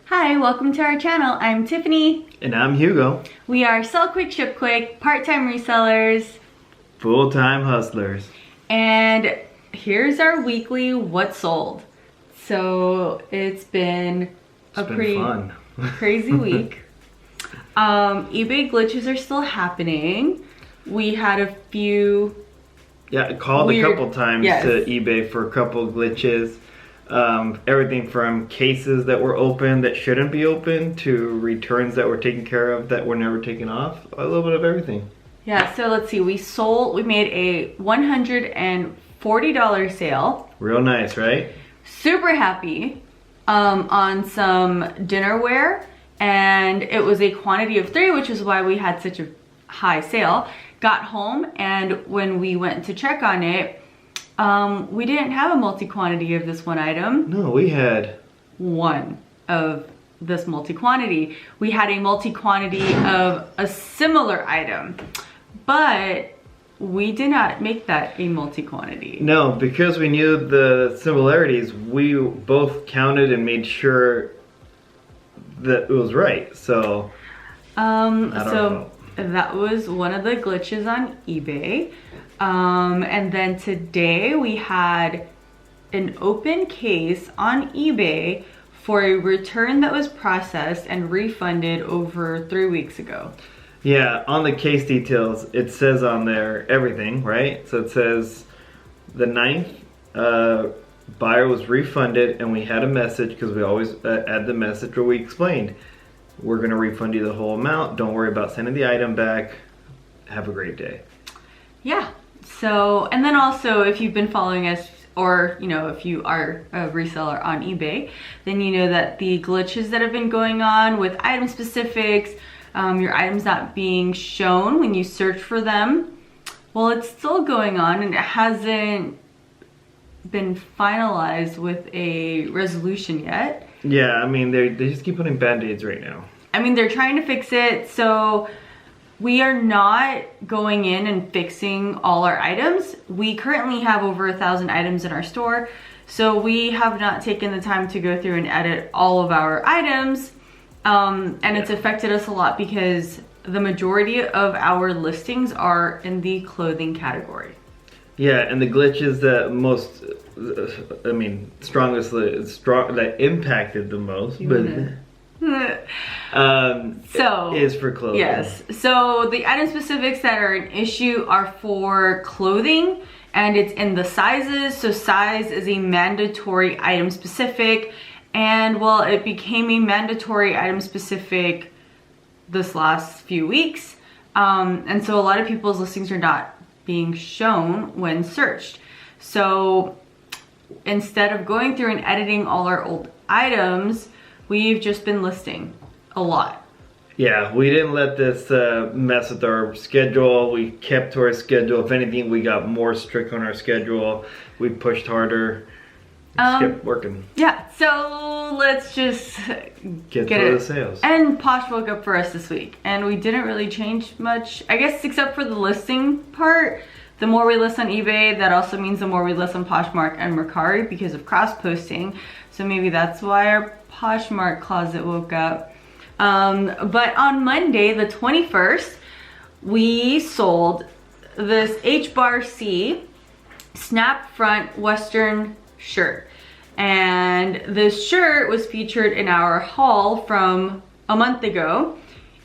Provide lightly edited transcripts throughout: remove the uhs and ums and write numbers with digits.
Hi, welcome to our channel. I'm Tiffany. And I'm Hugo. We are Sellquickshipquick, part-time resellers, full-time hustlers. And here's our weekly what sold. So it's been pretty fun. Crazy week. eBay glitches are still happening. We had a few called a couple times to eBay for a couple glitches. Everything from cases that were open that shouldn't be open to returns that were taken care of that were never taken off. A little bit of everything. Yeah, so let's see. We made a $140 sale. Real nice, right? Super happy on some dinnerware, and it was a quantity of 3, which is why we had such a high sale. Got home, and when we went to check on it, we didn't have a multi-quantity of this one item. No, we had one of this multi-quantity. We had a multi-quantity of a similar item, but we did not make that a multi-quantity. No, because we knew the similarities, we both counted and made sure that it was right. So, that was one of the glitches on eBay. And then today we had an open case on eBay for a return that was processed and refunded over 3 weeks ago. Yeah, on the case details, it says on there everything, right? So it says the 9th buyer was refunded, and we had a message, because we always add the message where we explained, we're going to refund you the whole amount. Don't worry about sending the item back. Have a great day. Yeah. So, and then also if you've been following us, or if you are a reseller on eBay, then you know that the glitches that have been going on with item specifics, your items not being shown when you search for them, well, it's still going on, and it hasn't been finalized with a resolution yet. Yeah, I mean, they just keep putting band-aids right now. I mean, they're trying to fix it, so we are not going in and fixing all our items. We currently have over 1,000 items in our store, so we have not taken the time to go through and edit all of our items. And it's affected us a lot because the majority of our listings are in the clothing category. Yeah, and the glitches that that impacted the most, is for clothing. Yes, so the item specifics that are an issue are for clothing, and it's in the sizes. So size is a mandatory item specific. And well, it became a mandatory item specific this last few weeks. And so a lot of people's listings are not being shown when searched. So instead of going through and editing all our old items, we've just been listing a lot. Yeah, we didn't let this mess with our schedule. We kept to our schedule. If anything, we got more strict on our schedule. We pushed harder. Kept working. Yeah, so let's just get through the sales. And Posh woke up for us this week, and we didn't really change much, I guess, except for the listing part. The more we list on eBay, that also means the more we list on Poshmark and Mercari because of cross-posting. So maybe that's why our Poshmark closet woke up. But on Monday, the 21st, we sold this H-bar-C snap front Western shirt, and this shirt was featured in our haul from a month ago,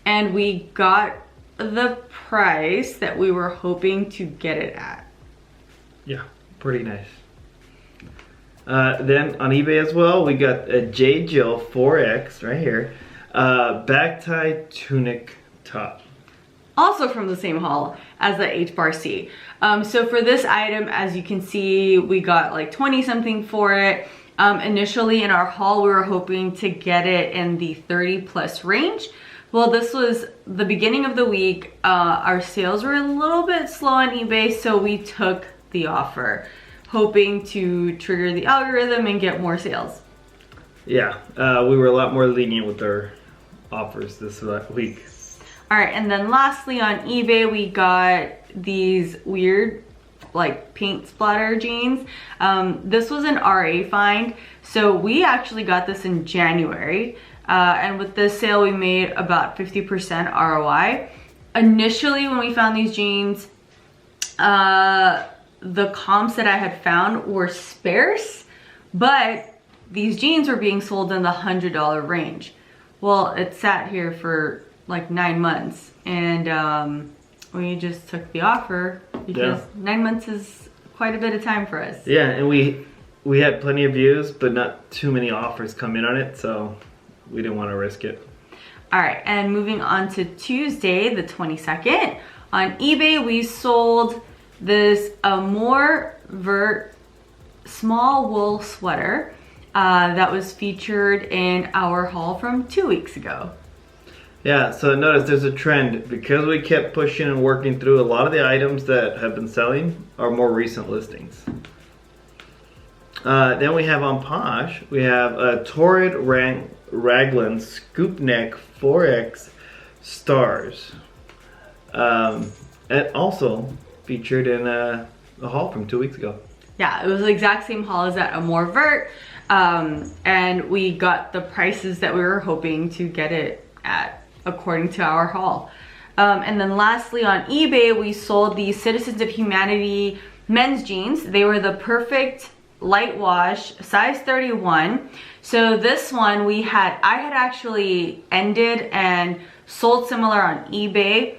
and we got the price that we were hoping to get it at. Yeah, pretty nice. Then on eBay as well, we got a J. Jill 4X right here, back tie tunic top. Also from the same haul as the H-bar-C. So for this item, as you can see, we got like 20 something for it. Initially in our haul, we were hoping to get it in the 30 plus range. Well, this was the beginning of the week. Our sales were a little bit slow on eBay, so we took the offer, hoping to trigger the algorithm and get more sales. Yeah, we were a lot more lenient with our offers this week. All right, and then lastly on eBay, we got these weird like paint splatter jeans. This was an RA find, so we actually got this in January. And with this sale, we made about 50% ROI. Initially, when we found these jeans, the comps that I had found were sparse, but these jeans were being sold in the $100 range. Well, it sat here for like 9 months, and we just took the offer because 9 months is quite a bit of time for us. Yeah, and we had plenty of views, but not too many offers come in on it, so we didn't want to risk it. All right, and moving on to Tuesday, the 22nd, on eBay, we sold this Amore Vert small wool sweater that was featured in our haul from 2 weeks ago. Yeah, so notice there's a trend. Because we kept pushing and working through, a lot of the items that have been selling are more recent listings. Then we have on Posh, we have a Torrid Raglan Scoopneck 4X Stars. And also featured in a haul from 2 weeks ago. Yeah, it was the exact same haul as that Amore Vert. And we got the prices that we were hoping to get it at according to our haul. And then lastly on eBay, we sold the Citizens of Humanity men's jeans. They were the perfect light wash, size 31. So this one I had actually ended and sold similar on eBay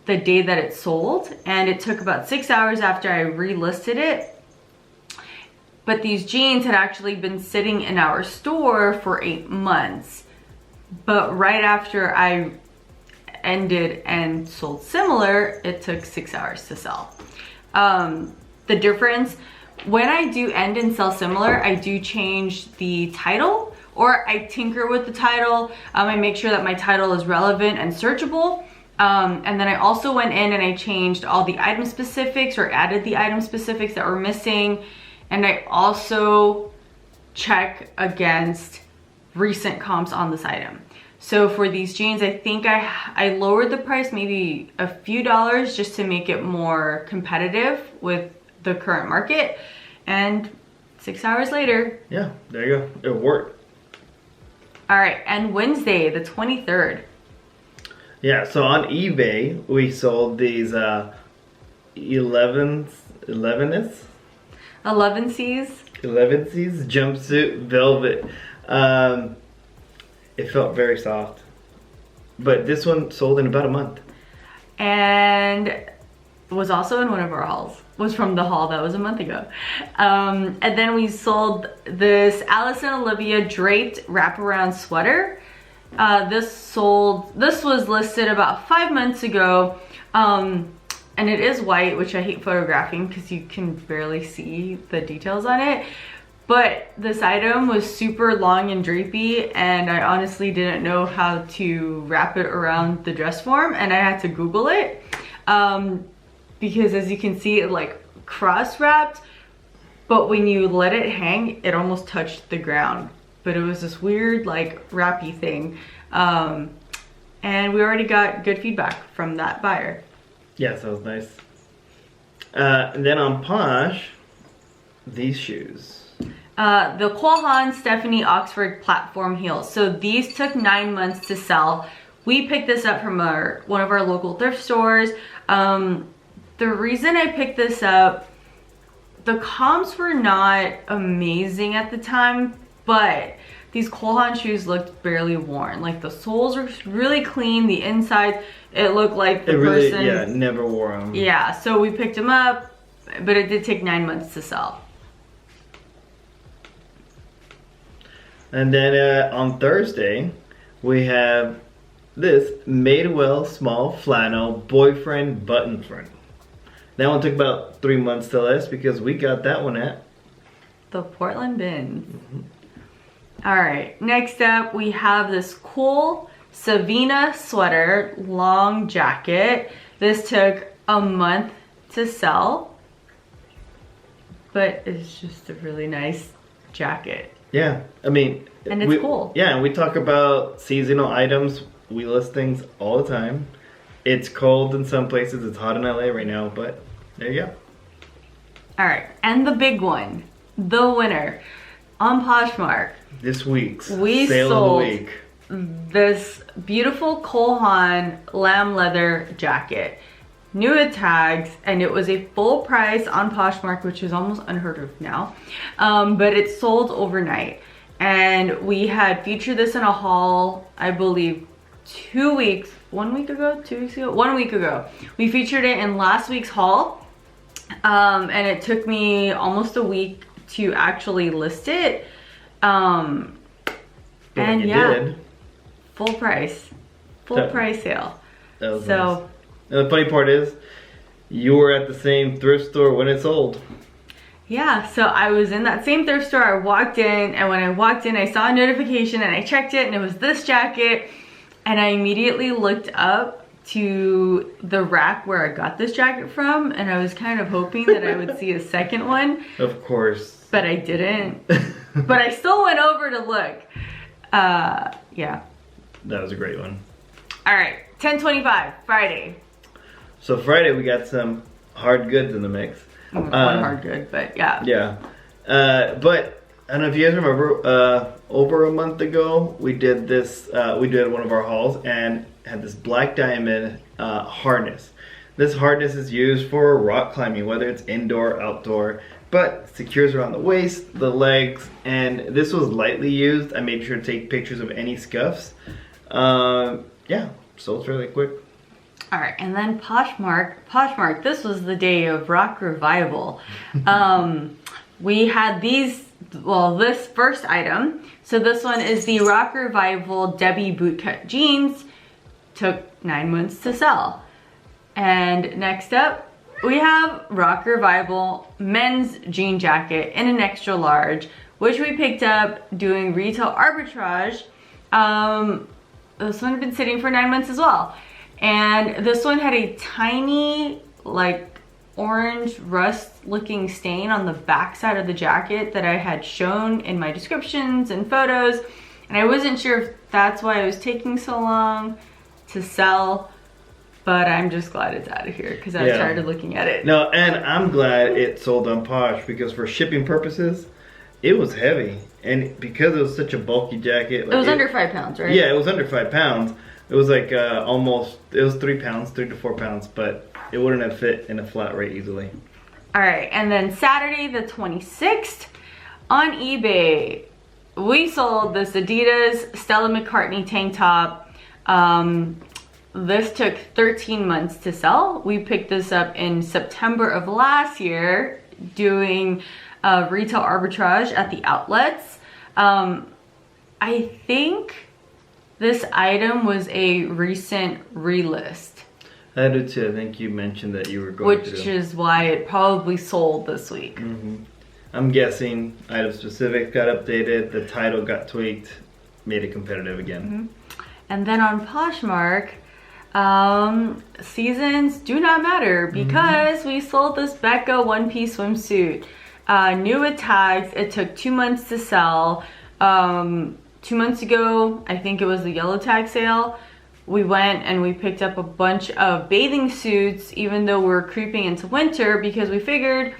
the day that it sold, and it took about 6 hours after I relisted it. But these jeans had actually been sitting in our store for 8 months. But right after I ended and sold similar, it took 6 hours to sell. The difference, when I do end and sell similar, I do change the title, or I tinker with the title. I make sure that my title is relevant and searchable. And then I also went in and I changed all the item specifics, or added the item specifics that were missing. And I also check against recent comps on this item. So for these jeans, I think I lowered the price maybe a few dollars just to make it more competitive with the current market. And 6 hours later. Yeah, there you go. It worked. All right, and Wednesday, the 23rd. Yeah, so on eBay, we sold these 11Cs jumpsuit velvet. It felt very soft, but this one sold in about a month, and was also in one of our hauls. Was from the haul that was a month ago. And then we sold this Alison Olivia draped wraparound sweater. This was listed about 5 months ago. And it is white, which I hate photographing because you can barely see the details on it. But this item was super long and drapey, and I honestly didn't know how to wrap it around the dress form, and I had to Google it. Because as you can see, it like cross wrapped, but when you let it hang, it almost touched the ground. But it was this weird like wrappy thing. And we already got good feedback from that buyer. Yes, that was nice. And then on Posh, these shoes. The Haan Stefanie Oxford platform heels. So these took 9 months to sell. We picked this up from one of our local thrift stores. The reason I picked this up, the comps were not amazing at the time, but these Haan shoes looked barely worn. Like the soles were really clean, the inside, it looked like the person. Yeah, never wore them. Yeah, so we picked them up, but it did take 9 months to sell. And then on Thursday, we have this Madewell small flannel boyfriend button front. That one took about 3 months to list because we got that one at the Portland Bins. All right, next up we have this cool Savina Sweater long jacket. This took a month to sell, but it's just a really nice jacket. Yeah, I mean, and it's cool. Yeah, and we talk about seasonal items. We list things all the time. It's cold in some places. It's hot in LA right now, but there you go. All right, and the big one, the winner. on Poshmark, This week's we sale sold of the week. this beautiful Haan lamb leather jacket. New at tags, and it was a full price on Poshmark, which is almost unheard of now. But it sold overnight. And we had featured this in a haul, I believe, 1 week ago. We featured it in last week's haul. And it took me almost a week to actually list it. And yeah, did. full price sale. That was So nice. And the funny part is, you were at the same thrift store when it sold. yeah, so I was in that same thrift store. I walked in, and when I walked in, I saw a notification and I checked it, and it was this jacket. And I immediately looked up to the rack where I got this jacket from, and I was kind of hoping that I would see a second one. Of course. But I didn't. But I still went over to look. Yeah. That was a great one. All right, 10/25, Friday. So Friday we got some hard goods in the mix. One hard good, but yeah. Yeah. But I don't know if you guys remember, over a month ago we did this, we did one of our hauls and had this black diamond harness. This harness is used for rock climbing, whether it's indoor or outdoor, but secures around the waist, the legs, and this was lightly used. I made sure to take pictures of any scuffs. Yeah, sold fairly quick. All right, and then Poshmark, this was the day of rock revival. We had these, well, this first item. So this one is the Rock Revival Debbie bootcut jeans. Took 9 months to sell. And next up, we have Rock Revival men's jean jacket in an extra large, which we picked up doing retail arbitrage. This one had been sitting for 9 months as well. And this one had a tiny, like, orange rust looking stain on the back side of the jacket that I had shown in my descriptions and photos. And I wasn't sure if that's why it was taking so long to sell, but I'm just glad it's out of here because I was tired of looking at it. No, and I'm glad it sold on Posh because for shipping purposes, it was heavy. And because it was such a bulky jacket. Like it was under 5 pounds, right? Yeah, it was under 5 pounds. It was like almost, it was 3 pounds, 3 to 4 pounds, but it wouldn't have fit in a flat rate easily. All right, and then Saturday the 26th on eBay, we sold this Adidas Stella McCartney tank top. This took 13 months to sell. We picked this up in September of last year doing retail arbitrage at the outlets. I think this item was a recent relist. I do too. I think you mentioned that you were going to. Which is why it probably sold this week. Mm-hmm. I'm guessing item specific got updated, the title got tweaked, made it competitive again. Mm-hmm. And then on Poshmark, seasons do not matter because we sold this Becca one-piece swimsuit. New with tags, it took 2 months to sell. 2 months ago, I think it was the yellow tag sale, we went and we picked up a bunch of bathing suits even though we're creeping into winter because we figured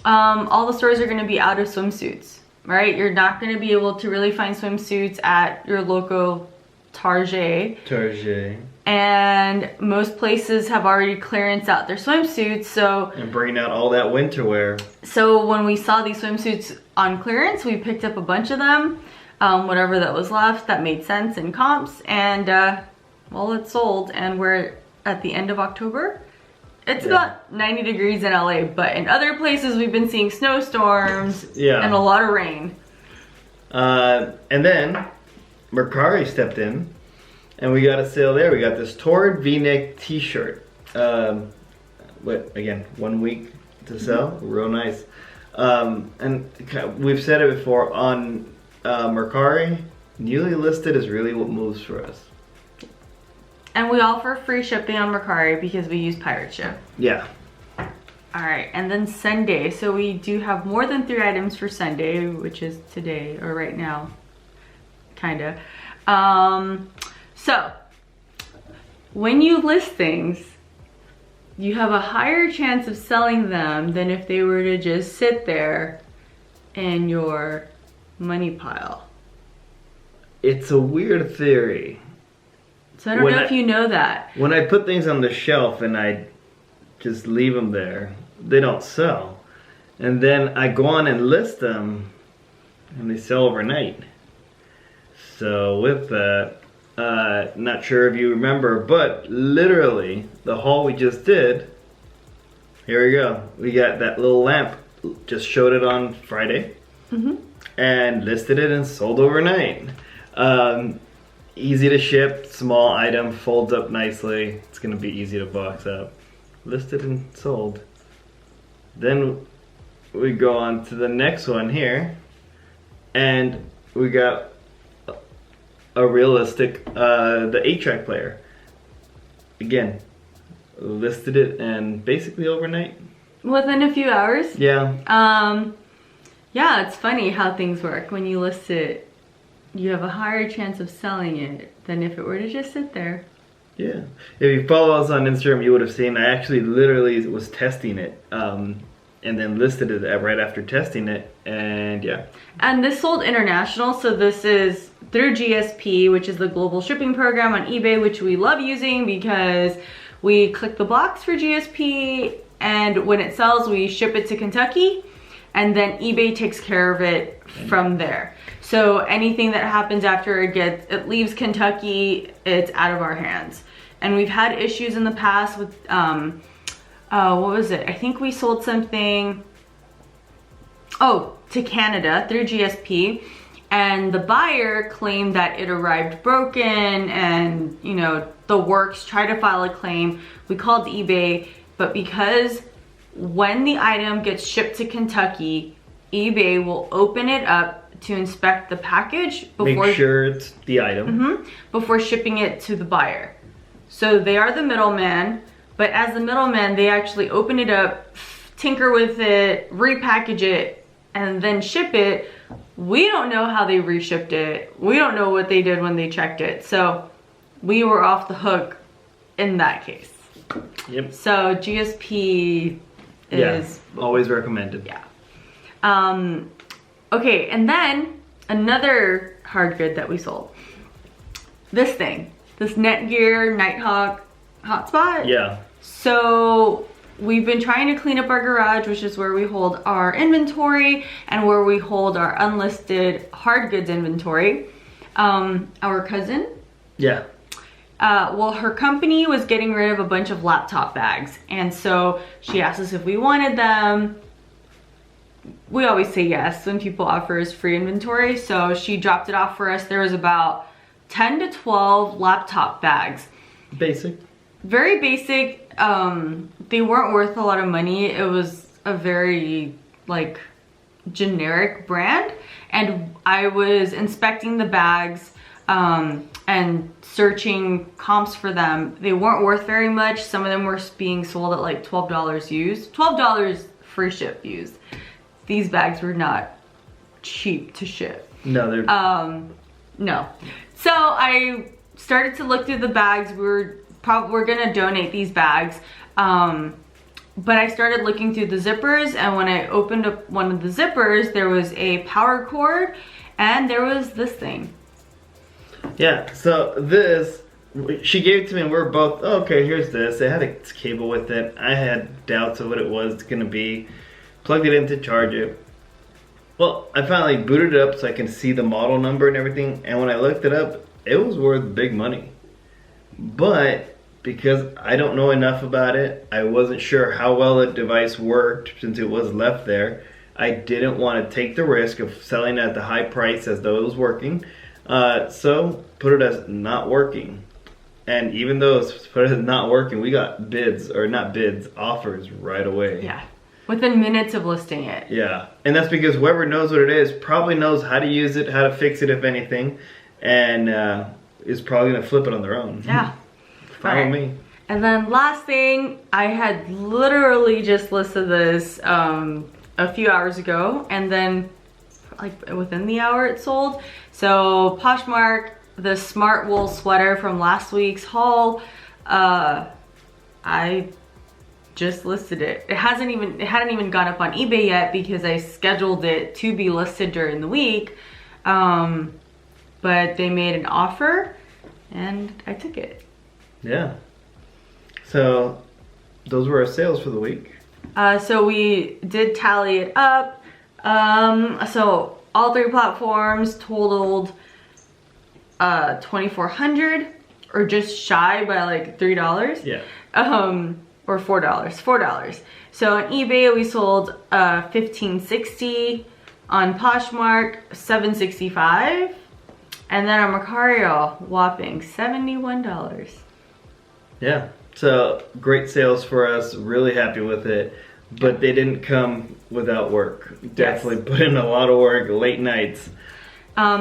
all the stores are going to be out of swimsuits, right? You're not going to be able to really find swimsuits at your local Target. And most places have already clearanced out their swimsuits, so... And bringing out all that winter wear. So when we saw these swimsuits on clearance, we picked up a bunch of them. Whatever that was left that made sense in comps, and well, it sold, and we're at the end of October. It's about 90 degrees in LA, but in other places we've been seeing snowstorms and a lot of rain. And then Mercari stepped in and we got a sale there. We got this torrid V-neck t-shirt. Again, 1 week to sell, real nice. And we've said it before on Mercari, newly listed is really what moves for us. And we offer free shipping on Mercari because we use Pirate Ship. Yeah. All right, and then Sunday. So we do have more than 3 items for Sunday, which is today or right now, kinda. So when you list things, you have a higher chance of selling them than if they were to just sit there in your money pile? It's a weird theory. So I don't know if you know that. When I put things on the shelf and I just leave them there, they don't sell. And then I go on and list them and they sell overnight. So with that, not sure if you remember, but literally the haul we just did, here we go. We got that little lamp, just showed it on Friday and listed it and sold overnight. Easy to ship, small item, folds up nicely. It's gonna be easy to box up. Listed and sold. Then we go on to the next one here, and we got a realistic, the 8-track player. Again, listed it and basically overnight. Within a few hours? Yeah. Yeah, it's funny how things work. When you list it, you have a higher chance of selling it than if it were to just sit there. Yeah. If you follow us on Instagram, you would have seen I actually literally was testing it, and then listed it right after testing it, and yeah. And this sold international, so this is through GSP, which is the global shipping program on eBay, which we love using because we click the box for GSP, and when it sells, we ship it to Kentucky, and then eBay takes care of it from there. So anything that happens after it leaves Kentucky, it's out of our hands. And we've had issues in the past with, what was it? I think we sold something, to Canada through GSP. And the buyer claimed that it arrived broken and, you know, the works, tried to file a claim. We called eBay, but because when the item gets shipped to Kentucky, eBay will open it up to inspect the package before, make sure it's the item before shipping it to the buyer. So they are the middleman, but as the middleman, they actually open it up, tinker with it, repackage it, and then ship it. We don't know how they reshipped it. We don't know what they did when they checked it. So we were off the hook in that case. Yep. So GSP is always recommended. Yeah. Okay, and then another hard good that we sold. This thing, this Netgear Nighthawk hotspot. Yeah. So we've been trying to clean up our garage, which is where we hold our inventory and where we hold our unlisted hard goods inventory. Our cousin. Yeah. Well, her company was getting rid of a bunch of laptop bags, and so she asked us if we wanted them. We always say yes when people offer us free inventory, so she dropped it off for us. There was about 10 to 12 laptop bags. Basic. Very basic. They weren't worth a lot of money. It was a very like generic brand, and I was inspecting the bags and searching comps for them. They weren't worth very much. Some of them were being sold at like $12 used. $12 free ship used. These bags were not cheap to ship. No, they're no. So I started to look through the bags. We're gonna donate these bags. But I started looking through the zippers, and when I opened up one of the zippers, there was a power cord and there was this thing. Yeah, so this, she gave it to me and we were both, oh, okay, here's this. It had a cable with it. I had doubts of what it was gonna be. Plugged it in to charge it. Well, I finally booted it up so I can see the model number and everything, and when I looked it up, it was worth big money. But because I don't know enough about it, I wasn't sure how well the device worked since it was left there. I didn't want to take the risk of selling it at the high price as though it was working. So put it as not working. And even though it's put as not working, we got bids, or not bids, offers right away. Yeah. Within minutes of listing it. Yeah, and that's because whoever knows what it is probably knows how to use it, how to fix it if anything, and is probably gonna flip it on their own. Yeah. Follow me. And then last thing, I had literally just listed this a few hours ago, and then like within the hour it sold. So Poshmark, the smart wool sweater from last week's haul, I just listed it. It hadn't even gone up on eBay yet because I scheduled it to be listed during the week. But they made an offer and I took it. Yeah. So those were our sales for the week. So we did tally it up. So all 3 platforms totaled $2,400, or just shy by like $3. Yeah. Or $4. So on eBay we sold $1,560, on Poshmark $765, and then on Mercari a whopping $71. Yeah. So great sales for us. Really happy with it. But they didn't come without work. Definitely put in a lot of work, late nights.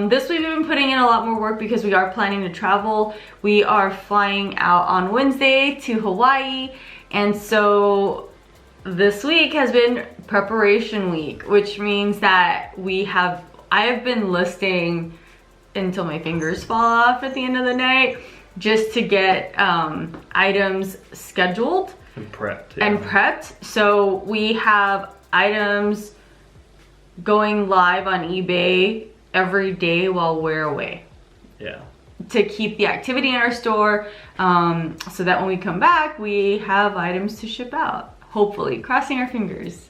This week we've been putting in a lot more work because we are planning to travel. We are flying out on Wednesday to Hawaii, and so this week has been preparation week, which means that I have been listing until my fingers fall off at the end of the night, just to get items scheduled and prepped. And prepped. So we have items going live on eBay every day while we're away. Yeah. To keep the activity in our store, so that when we come back, we have items to ship out. Hopefully, crossing our fingers.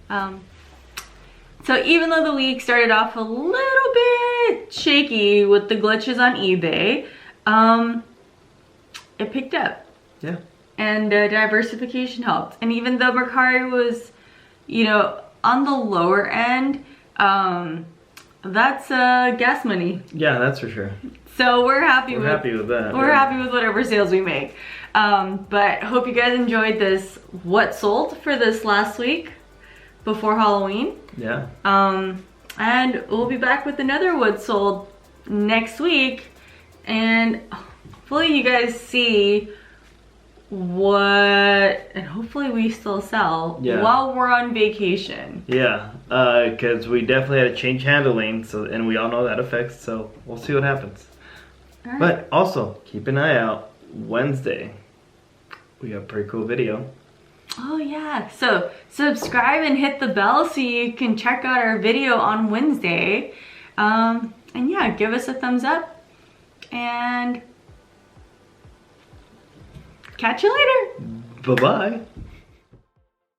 So even though the week started off a little bit shaky with the glitches on eBay, it picked up. Yeah. And diversification helped. And even though Mercari was, you know, on the lower end, that's gas money. Yeah, that's for sure. So we're happy with that. We're happy with whatever sales we make. But hope you guys enjoyed this what sold for this last week before Halloween. Yeah. And we'll be back with another what sold next week, and hopefully you guys see and hopefully we still sell while we're on vacation. Yeah, because we definitely had to change handling, and we all know that affects, so we'll see what happens. All right. But also, keep an eye out, Wednesday, we got a pretty cool video. Oh yeah, so subscribe and hit the bell so you can check out our video on Wednesday. And yeah, give us a thumbs up, and catch you later. Bye-bye.